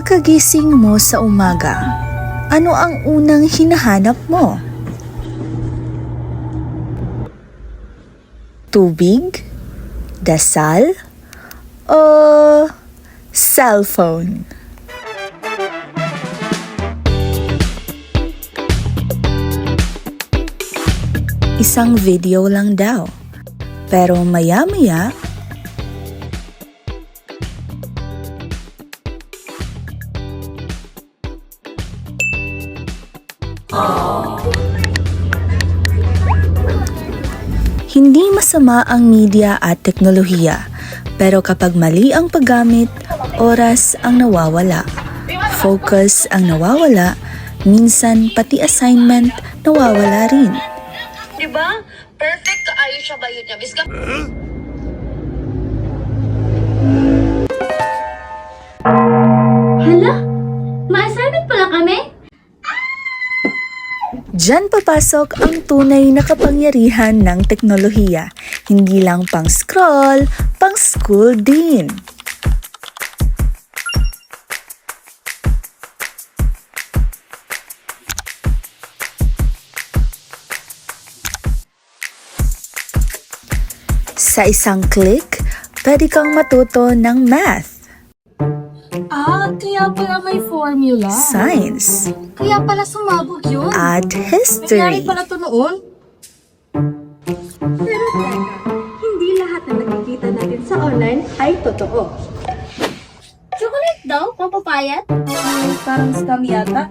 Pagkagising mo sa umaga, ano ang unang hinahanap mo? Tubig? Dasal? O cellphone? Isang video lang daw. Pero maya-maya, hindi masama ang media at teknolohiya, pero kapag mali ang paggamit, oras ang nawawala, focus ang nawawala, minsan pati assignment nawawala rin. Diba? Perfect kaayos siya bayot niya. Biska... Hala? Ma-assignment pala kami? Diyan papasok ang tunay na kapangyarihan ng teknolohiya. Hindi lang pang scroll, pang school din. Sa isang click, pwede kang matuto ng math, Kaya pala may formula. science, Kaya pala sumabog yun. at Nangyari history. pala to noon. Pero teka, hindi lahat na nakikita natin sa online ay totoo. Chocolate daw, papapayat? Parang scam yata.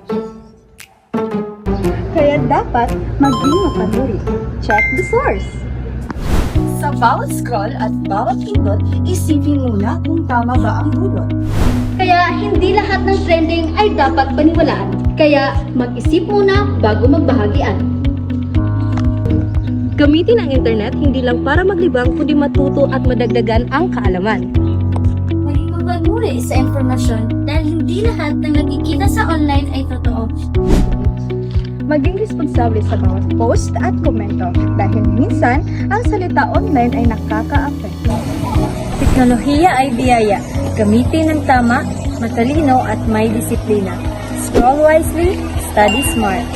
Kaya dapat maging mapanuri. Check the source. Sa bawat scroll at bawat pindot, isipin muna kung tama ba ang dulot. Kaya hindi lahat ng trending ay dapat paniwalaan. Kaya mag-isip muna bago magbahagian. Gamitin ang internet hindi lang para maglibang kundi matuto at madagdagan ang kaalaman. Maging mapanuri sa impormasyon dahil hindi lahat ng nakikita sa online ay totoo. Maging responsable sa bawat post at komento dahil minsan ang salita online ay nakaka-apekto. Teknolohiya ay biyaya. Gamitin ng tama, matalino at may disiplina. Scroll wisely, study smart.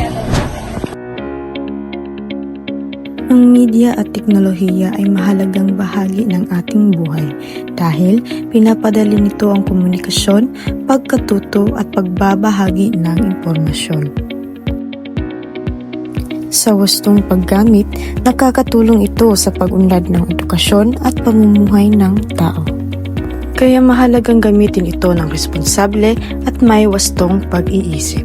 Ang media at teknolohiya ay mahalagang bahagi ng ating buhay dahil pinapadali nito ang komunikasyon, pagkatuto at pagbabahagi ng impormasyon. Sa wastong paggamit, nakakatulong ito sa pag-unlad ng edukasyon at pamumuhay ng tao. Kaya mahalagang gamitin ito ng responsable at may wastong pag-iisip.